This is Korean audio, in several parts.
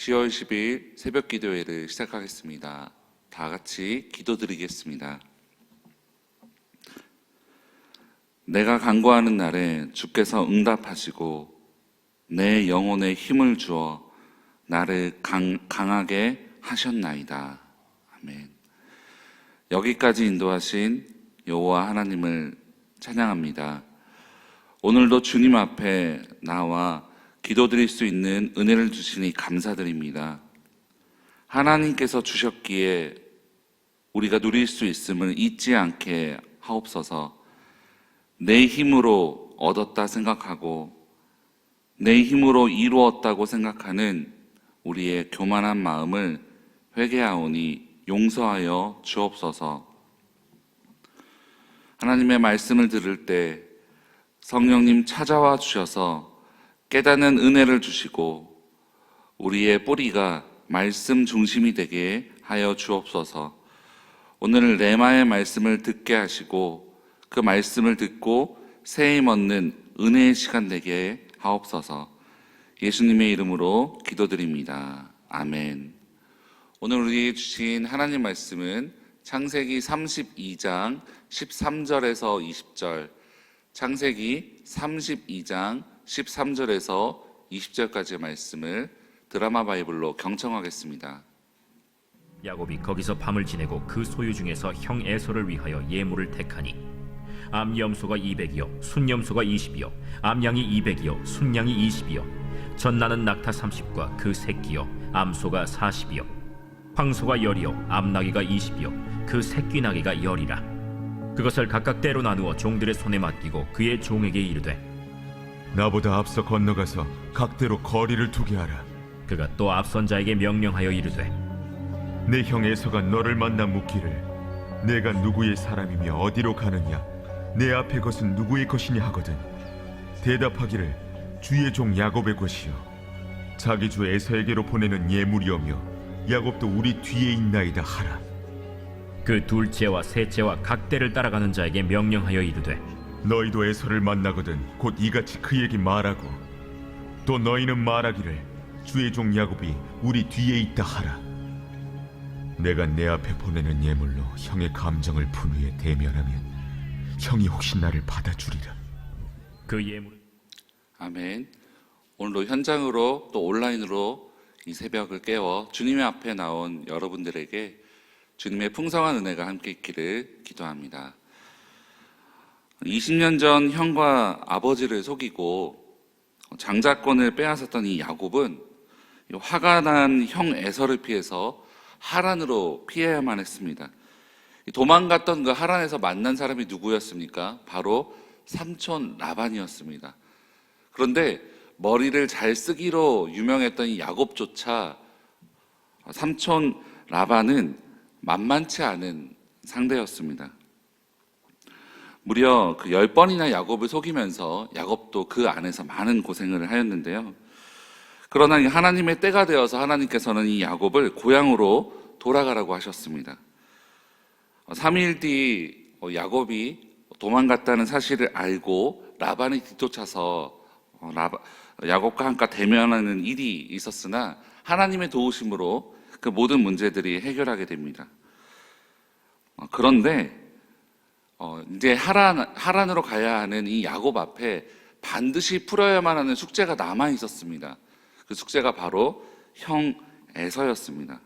10월 10일 새벽 기도회를 시작하겠습니다. 다 같이 기도드리겠습니다. 내가 간구하는 날에 주께서 응답하시고 내 영혼에 힘을 주어 나를 강하게 하셨나이다. 아멘. 여기까지 인도하신 여호와 하나님을 찬양합니다. 오늘도 주님 앞에 나와 기도드릴 수 있는 은혜를 주시니 감사드립니다. 하나님께서 주셨기에 우리가 누릴 수 있음을 잊지 않게 하옵소서. 내 힘으로 얻었다 생각하고 내 힘으로 이루었다고 생각하는 우리의 교만한 마음을 회개하오니 용서하여 주옵소서. 하나님의 말씀을 들을 때 성령님 찾아와 주셔서 깨닫는 은혜를 주시고 우리의 뿌리가 말씀 중심이 되게 하여 주옵소서. 오늘 레마의 말씀을 듣게 하시고 그 말씀을 듣고 새힘 얻는 은혜의 시간 되게 하옵소서. 예수님의 이름으로 기도드립니다. 아멘. 오늘 우리에게 주신 하나님 말씀은 창세기 32장 13절에서 20절, 창세기 32장 13절에서 20절까지의 말씀을 드라마 바이블로 경청하겠습니다. 야곱이 거기서 밤을 지내고 그 소유 중에서 형 에서를 위하여 예물을 택하니 암염소가 200이요 순염소가 20이요 암양이 200이요 순양이 20이요 전나는 낙타 30과 그 새끼요 암소가 40이요 황소가 10이요 암나귀가 20이요 그 새끼 나귀가 10이라. 그것을 각각 때로 나누어 종들의 손에 맡기고 그의 종에게 이르되 나보다 앞서 건너가서 각대로 거리를 두게 하라. 그가 또 앞선 자에게 명령하여 이르되 내 형 에서가 너를 만나 묻기를 내가 누구의 사람이며 어디로 가느냐 내 앞에 것은 누구의 것이냐 하거든 대답하기를 주의 종 야곱의 것이요 자기 주 에서에게로 보내는 예물이오며 야곱도 우리 뒤에 있나이다 하라. 그 둘째와 셋째와 각대를 따라가는 자에게 명령하여 이르되 너희도 에서를 만나거든 곧 이같이 그에게 말하고 또 너희는 말하기를 주의 종 야곱이 우리 뒤에 있다 하라. 내가 내 앞에 보내는 예물로 형의 감정을 분후에 대면하면 형이 혹시 나를 받아주리라. 그 예물은 아멘. 오늘도 현장으로 또 온라인으로 이 새벽을 깨워 주님의 앞에 나온 여러분들에게 주님의 풍성한 은혜가 함께 있기를 기도합니다. 20년 전 형과 아버지를 속이고 장자권을 빼앗았던 이 야곱은 화가 난 형 에서를 피해서 하란으로 피해야만 했습니다. 도망갔던 그 하란에서 만난 사람이 누구였습니까? 바로 삼촌 라반이었습니다. 그런데 머리를 잘 쓰기로 유명했던 이 야곱조차 삼촌 라반은 만만치 않은 상대였습니다. 무려 그 10번이나 야곱을 속이면서 야곱도 그 안에서 많은 고생을 하였는데요. 그러나 하나님의 때가 되어서 하나님께서는 이 야곱을 고향으로 돌아가라고 하셨습니다. 3일 뒤 야곱이 도망갔다는 사실을 알고 라반이 뒤쫓아서 야곱과 함께 대면하는 일이 있었으나 하나님의 도우심으로 그 모든 문제들이 해결하게 됩니다. 그런데 이제 하란으로 가야 하는 이 야곱 앞에 반드시 풀어야만 하는 숙제가 남아 있었습니다. 그 숙제가 바로 형 에서였습니다.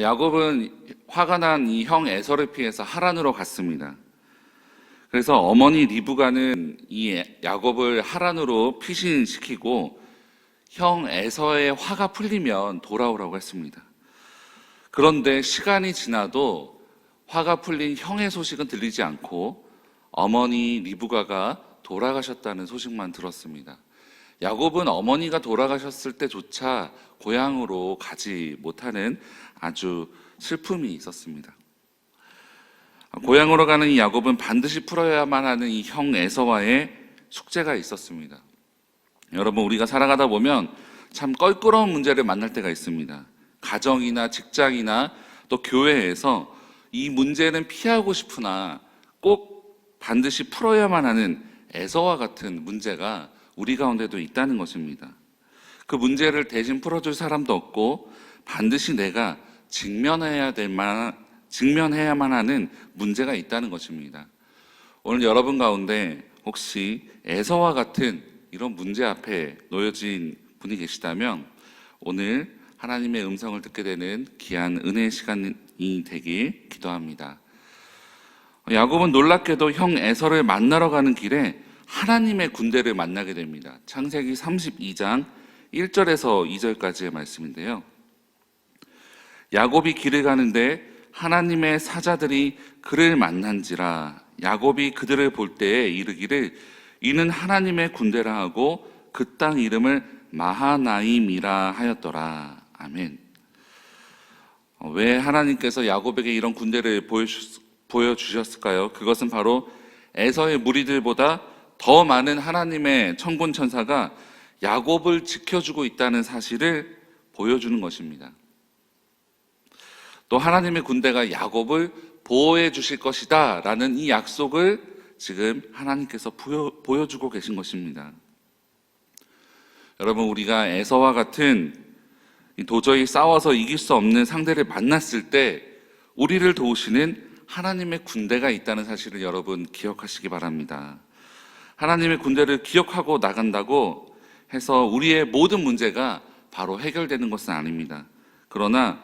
야곱은 화가 난 이 형 에서를 피해서 하란으로 갔습니다. 그래서 어머니 리브가는 이 야곱을 하란으로 피신시키고 형 에서의 화가 풀리면 돌아오라고 했습니다. 그런데 시간이 지나도 화가 풀린 형의 소식은 들리지 않고 어머니 리브가가 돌아가셨다는 소식만 들었습니다. 야곱은 어머니가 돌아가셨을 때조차 고향으로 가지 못하는 아주 슬픔이 있었습니다. 고향으로 가는 이 야곱은 반드시 풀어야만 하는 이 형 에서와의 숙제가 있었습니다. 여러분, 우리가 살아가다 보면 참 껄끄러운 문제를 만날 때가 있습니다. 가정이나 직장이나 또 교회에서 이 문제는 피하고 싶으나 꼭 반드시 풀어야만 하는 에서와 같은 문제가 우리 가운데도 있다는 것입니다. 그 문제를 대신 풀어줄 사람도 없고 반드시 내가 직면해야만 하는 문제가 있다는 것입니다. 오늘 여러분 가운데 혹시 에서와 같은 이런 문제 앞에 놓여진 분이 계시다면 오늘 하나님의 음성을 듣게 되는 귀한 은혜의 시간이 되길 기도합니다. 야곱은 놀랍게도 형 에서를 만나러 가는 길에 하나님의 군대를 만나게 됩니다. 창세기 32장 1절에서 2절까지의 말씀인데요. 야곱이 길을 가는데 하나님의 사자들이 그를 만난지라. 야곱이 그들을 볼 때에 이르기를 이는 하나님의 군대라 하고 그 땅 이름을 마하나임이라 하였더라. 아멘. 왜 하나님께서 야곱에게 이런 군대를 보여주셨을까요? 그것은 바로 에서의 무리들보다 더 많은 하나님의 천군 천사가 야곱을 지켜주고 있다는 사실을 보여주는 것입니다. 또 하나님의 군대가 야곱을 보호해 주실 것이다 라는 이 약속을 지금 하나님께서 보여주고 계신 것입니다. 여러분, 우리가 에서와 같은 도저히 싸워서 이길 수 없는 상대를 만났을 때 우리를 도우시는 하나님의 군대가 있다는 사실을 여러분 기억하시기 바랍니다. 하나님의 군대를 기억하고 나간다고 해서 우리의 모든 문제가 바로 해결되는 것은 아닙니다. 그러나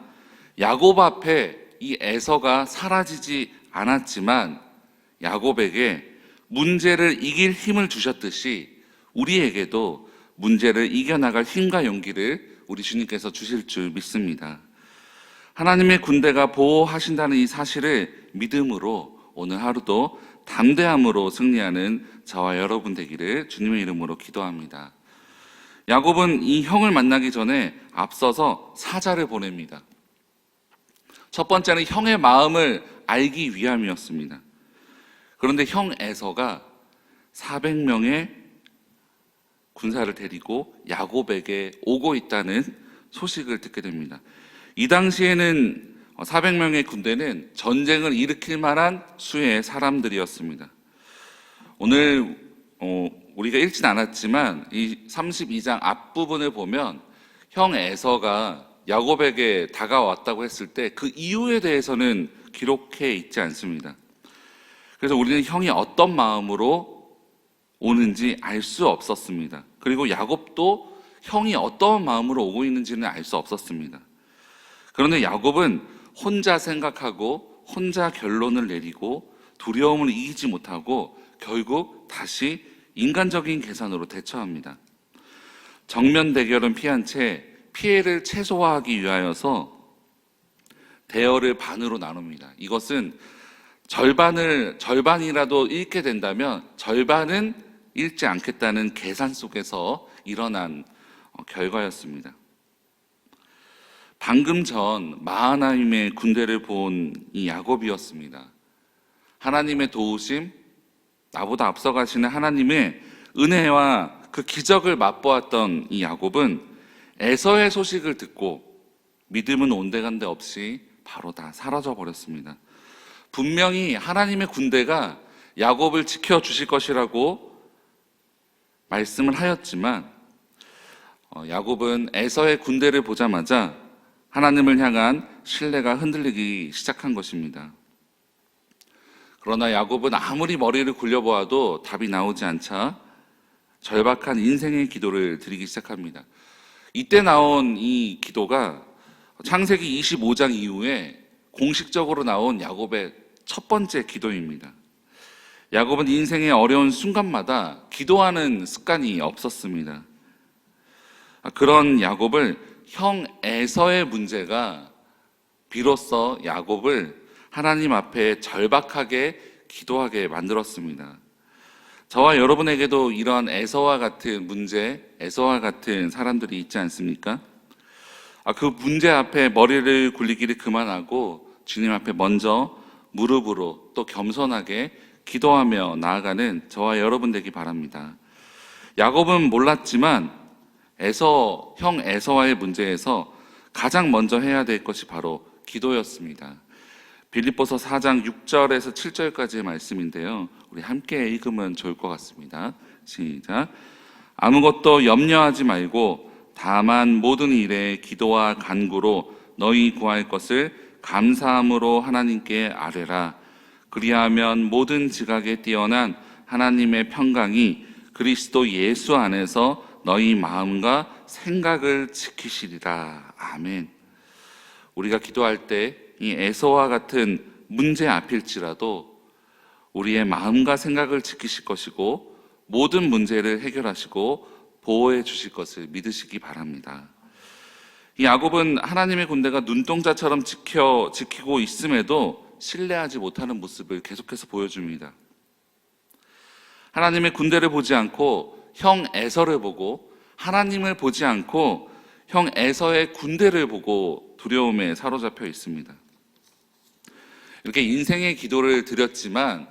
야곱 앞에 이 에서가 사라지지 않았지만 야곱에게 문제를 이길 힘을 주셨듯이 우리에게도 문제를 이겨나갈 힘과 용기를 우리 주님께서 주실 줄 믿습니다. 하나님의 군대가 보호하신다는 이 사실을 믿음으로 오늘 하루도 담대함으로 승리하는 저와 여러분 되기를 주님의 이름으로 기도합니다. 야곱은 이 형을 만나기 전에 앞서서 사자를 보냅니다. 첫 번째는 형의 마음을 알기 위함이었습니다. 그런데 형 에서가 400명의 군사를 데리고 야곱에게 오고 있다는 소식을 듣게 됩니다. 이 당시에는 400명의 군대는 전쟁을 일으킬 만한 수의 사람들이었습니다. 오늘 우리가 읽진 않았지만 이 32장 앞부분을 보면 형 에서가 야곱에게 다가왔다고 했을 때 그 이유에 대해서는 기록해 있지 않습니다. 그래서 우리는 형이 어떤 마음으로 오는지 알 수 없었습니다. 그리고 야곱도 형이 어떤 마음으로 오고 있는지는 알 수 없었습니다. 그런데 야곱은 혼자 생각하고 혼자 결론을 내리고 두려움을 이기지 못하고 결국 다시 인간적인 계산으로 대처합니다. 정면 대결은 피한 채 피해를 최소화하기 위하여서 대열을 반으로 나눕니다. 이것은 절반이라도 잃게 된다면 절반은 잃지 않겠다는 계산 속에서 일어난 결과였습니다. 방금 전 마하나임의 군대를 본 이 야곱이었습니다. 하나님의 도우심, 나보다 앞서가시는 하나님의 은혜와 그 기적을 맛보았던 이 야곱은 에서의 소식을 듣고 믿음은 온데간데 없이 바로 다 사라져 버렸습니다. 분명히 하나님의 군대가 야곱을 지켜주실 것이라고 말씀을 하였지만 야곱은 에서의 군대를 보자마자 하나님을 향한 신뢰가 흔들리기 시작한 것입니다. 그러나 야곱은 아무리 머리를 굴려보아도 답이 나오지 않자 절박한 인생의 기도를 드리기 시작합니다. 이때 나온 이 기도가 창세기 25장 이후에 공식적으로 나온 야곱의 첫 번째 기도입니다. 야곱은 인생의 어려운 순간마다 기도하는 습관이 없었습니다. 그런 야곱을 형 에서의 문제가 비로소 야곱을 하나님 앞에 절박하게 기도하게 만들었습니다. 저와 여러분에게도 이러한 에서와 같은 문제, 에서와 같은 사람들이 있지 않습니까? 그 문제 앞에 머리를 굴리기를 그만하고 주님 앞에 먼저 무릎으로 또 겸손하게 기도하며 나아가는 저와 여러분 되기 바랍니다. 야곱은 몰랐지만 형 에서와의 문제에서 가장 먼저 해야 될 것이 바로 기도였습니다. 빌립보서 4장 6절에서 7절까지의 말씀인데요. 우리 함께 읽으면 좋을 것 같습니다. 시작. 아무것도 염려하지 말고 다만 모든 일에 기도와 간구로 너희 구할 것을 감사함으로 하나님께 아뢰라. 그리하면 모든 지각에 뛰어난 하나님의 평강이 그리스도 예수 안에서 너희 마음과 생각을 지키시리라. 아멘. 우리가 기도할 때 이 에서와 같은 문제 앞일지라도 우리의 마음과 생각을 지키실 것이고 모든 문제를 해결하시고 보호해 주실 것을 믿으시기 바랍니다. 이 야곱은 하나님의 군대가 눈동자처럼 지키고 있음에도 신뢰하지 못하는 모습을 계속해서 보여줍니다. 하나님의 군대를 보지 않고 형 에서를 보고, 하나님을 보지 않고 형 에서의 군대를 보고 두려움에 사로잡혀 있습니다. 이렇게 인생의 기도를 드렸지만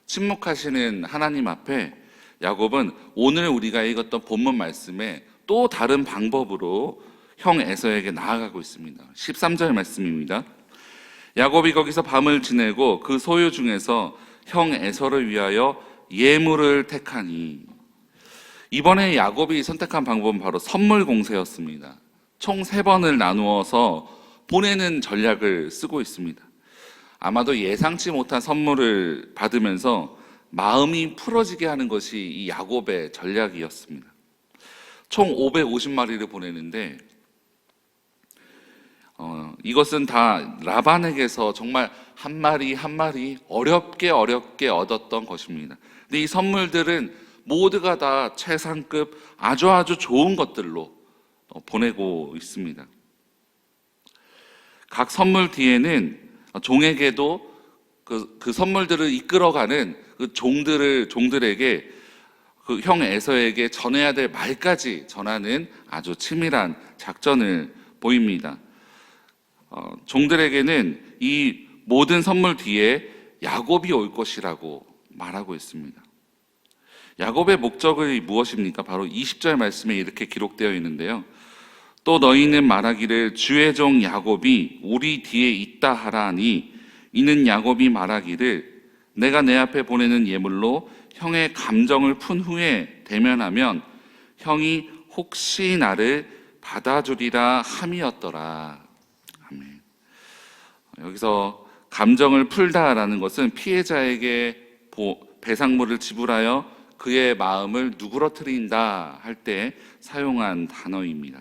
침묵하시는 하나님 앞에 야곱은 오늘 우리가 읽었던 본문 말씀에 또 다른 방법으로 형 에서에게 나아가고 있습니다. 13절 말씀입니다. 야곱이 거기서 밤을 지내고 그 소유 중에서 형 에서를 위하여 예물을 택하니. 이번에 야곱이 선택한 방법은 바로 선물 공세였습니다. 총 3번을 나누어서 보내는 전략을 쓰고 있습니다. 아마도 예상치 못한 선물을 받으면서 마음이 풀어지게 하는 것이 이 야곱의 전략이었습니다. 총 550마리를 보내는데 이것은 다 라반에게서 정말 한 마리 한 마리 어렵게 얻었던 것입니다. 근데 이 선물들은 모두가 다 최상급 아주 좋은 것들로 보내고 있습니다. 각 선물 뒤에는 종에게도 그 선물들을 이끌어가는 그 종들에게 그 형 에서에게 전해야 될 말까지 전하는 아주 치밀한 작전을 보입니다. 종들에게는 이 모든 선물 뒤에 야곱이 올 것이라고 말하고 있습니다. 야곱의 목적이 무엇입니까? 바로 20절 말씀에 이렇게 기록되어 있는데요. 또 너희는 말하기를 주의 종 야곱이 우리 뒤에 있다 하라니, 이는 야곱이 말하기를 내가 내 앞에 보내는 예물로 형의 감정을 푼 후에 대면하면 형이 혹시 나를 받아주리라 함이었더라. 아멘. 여기서 감정을 풀다라는 것은 피해자에게 배상물을 지불하여 그의 마음을 누그러뜨린다 할 때 사용한 단어입니다.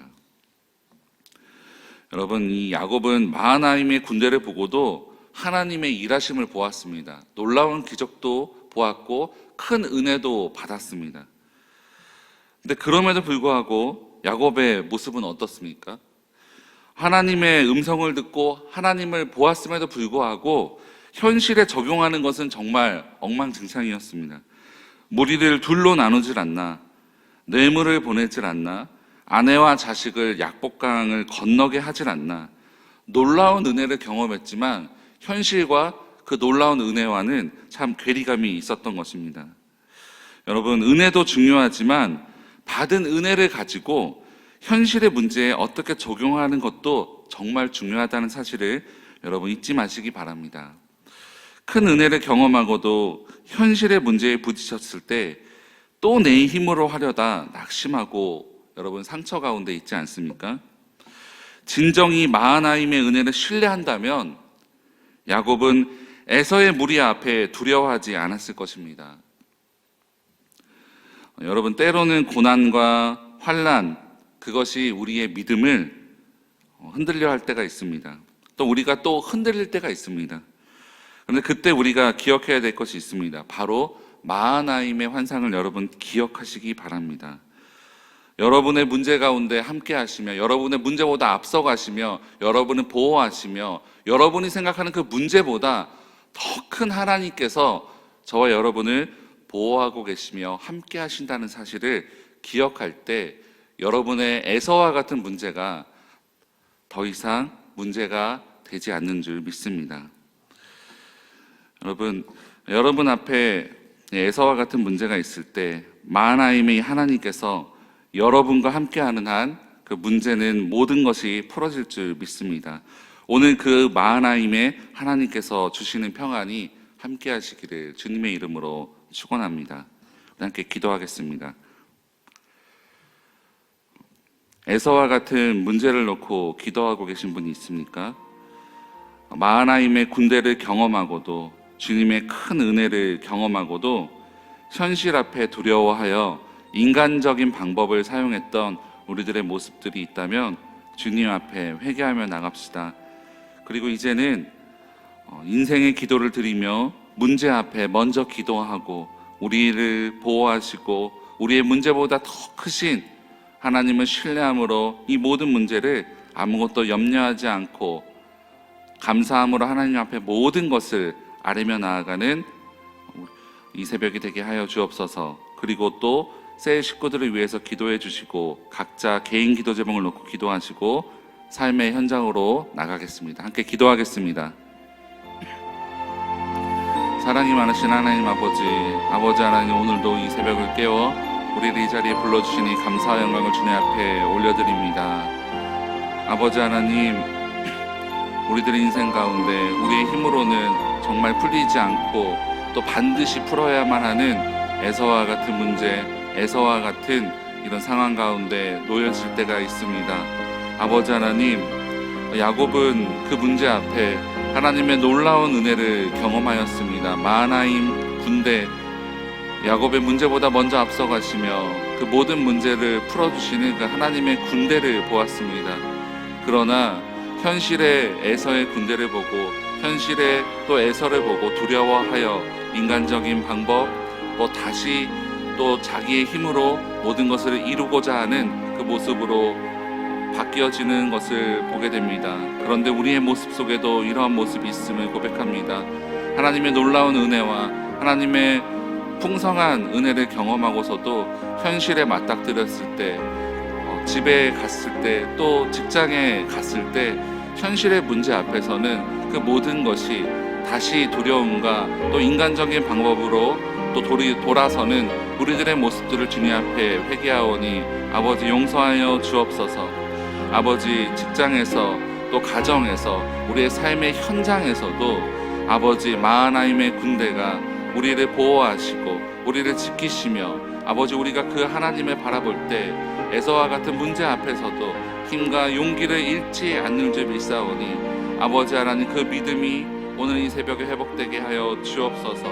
여러분, 이 야곱은 마하나임의 군대를 보고도 하나님의 일하심을 보았습니다. 놀라운 기적도 보았고 큰 은혜도 받았습니다. 근데 그럼에도 불구하고 야곱의 모습은 어떻습니까? 하나님의 음성을 듣고 하나님을 보았음에도 불구하고 현실에 적용하는 것은 정말 엉망진창이었습니다. 무리를 둘로 나누질 않나, 뇌물을 보내질 않나, 아내와 자식을 약복강을 건너게 하질 않나. 놀라운 은혜를 경험했지만 현실과 그 놀라운 은혜와는 참 괴리감이 있었던 것입니다. 여러분, 은혜도 중요하지만 받은 은혜를 가지고 현실의 문제에 어떻게 적용하는 것도 정말 중요하다는 사실을 여러분 잊지 마시기 바랍니다. 큰 은혜를 경험하고도 현실의 문제에 부딪혔을 때 또 내 힘으로 하려다 낙심하고 여러분 상처 가운데 있지 않습니까? 진정이 마하나임의 은혜를 신뢰한다면 야곱은 에서의 무리 앞에 두려워하지 않았을 것입니다. 여러분, 때로는 고난과 환난, 그것이 우리의 믿음을 흔들려 할 때가 있습니다. 또 우리가 또 흔들릴 때가 있습니다. 그런데 그때 우리가 기억해야 될 것이 있습니다. 바로 마하나임의 환상을 여러분 기억하시기 바랍니다. 여러분의 문제 가운데 함께 하시며, 여러분의 문제보다 앞서가시며, 여러분을 보호하시며, 여러분이 생각하는 그 문제보다 더 큰 하나님께서 저와 여러분을 보호하고 계시며 함께 하신다는 사실을 기억할 때 여러분의 에서와 같은 문제가 더 이상 문제가 되지 않는 줄 믿습니다. 여러분 앞에 에서와 같은 문제가 있을 때 마하나임의 하나님께서 여러분과 함께하는 한 그 문제는 모든 것이 풀어질 줄 믿습니다. 오늘 그 마하나임의 하나님께서 주시는 평안이 함께 하시기를 주님의 이름으로 축원합니다. 함께 기도하겠습니다. 에서와 같은 문제를 놓고 기도하고 계신 분이 있습니까? 마하나임의 군대를 경험하고도 주님의 큰 은혜를 경험하고도 현실 앞에 두려워하여 인간적인 방법을 사용했던 우리들의 모습들이 있다면 주님 앞에 회개하며 나갑시다. 그리고 이제는 인생의 기도를 드리며 문제 앞에 먼저 기도하고 우리를 보호하시고 우리의 문제보다 더 크신 하나님을 신뢰함으로 이 모든 문제를 아무것도 염려하지 않고 감사함으로 하나님 앞에 모든 것을 아뢰며 나아가는 이 새벽이 되게 하여 주옵소서. 그리고 또 새 식구들을 위해서 기도해 주시고 각자 개인 기도 제목을 놓고 기도하시고 삶의 현장으로 나가겠습니다. 함께 기도하겠습니다. 사랑이 많으신 하나님 아버지 하나님, 오늘도 이 새벽을 깨워 우리를 이 자리에 불러주시니 감사와 영광을 주님 앞에 올려드립니다. 아버지 하나님, 우리들의 인생 가운데 우리의 힘으로는 정말 풀리지 않고 또 반드시 풀어야만 하는 에서와 같은 문제, 에서와 같은 이런 상황 가운데 놓여질 때가 있습니다. 아버지 하나님, 야곱은 그 문제 앞에 하나님의 놀라운 은혜를 경험하였습니다. 마하나임 군대, 야곱의 문제보다 먼저 앞서가시며 그 모든 문제를 풀어주시는 그 하나님의 군대를 보았습니다. 그러나 현실의 에서의 군대를 보고 현실의 또 에서를 보고 두려워하여 인간적인 방법, 다시 또 자기의 힘으로 모든 것을 이루고자 하는 그 모습으로 바뀌어지는 것을 보게 됩니다. 그런데 우리의 모습 속에도 이러한 모습이 있음을 고백합니다. 하나님의 놀라운 은혜와 하나님의 풍성한 은혜를 경험하고서도 현실에 맞닥뜨렸을 때, 집에 갔을 때, 또 직장에 갔을 때 현실의 문제 앞에서는 그 모든 것이 다시 두려움과 또 인간적인 방법으로 또 돌아서는 우리들의 모습들을 주님 앞에 회개하오니 아버지 용서하여 주옵소서. 아버지, 직장에서 또 가정에서 우리의 삶의 현장에서도 아버지 마하나임의 군대가 우리를 보호하시고 우리를 지키시며 아버지, 우리가 그 하나님을 바라볼 때 에서와 같은 문제 앞에서도 힘과 용기를 잃지 않는 줄 믿사오니 아버지 하나님, 그 믿음이 오늘 이 새벽에 회복되게 하여 주옵소서.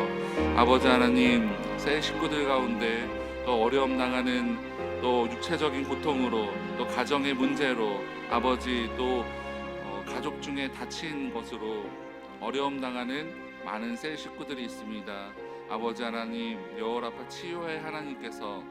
아버지 하나님, 새 식구들 가운데 또 어려움 당하는 또 육체적인 고통으로 또 가정의 문제로 아버지 또 가족 중에 다친 것으로 어려움 당하는 많은 새 식구들이 있습니다. 아버지 하나님, 여호라파 치유의 하나님께서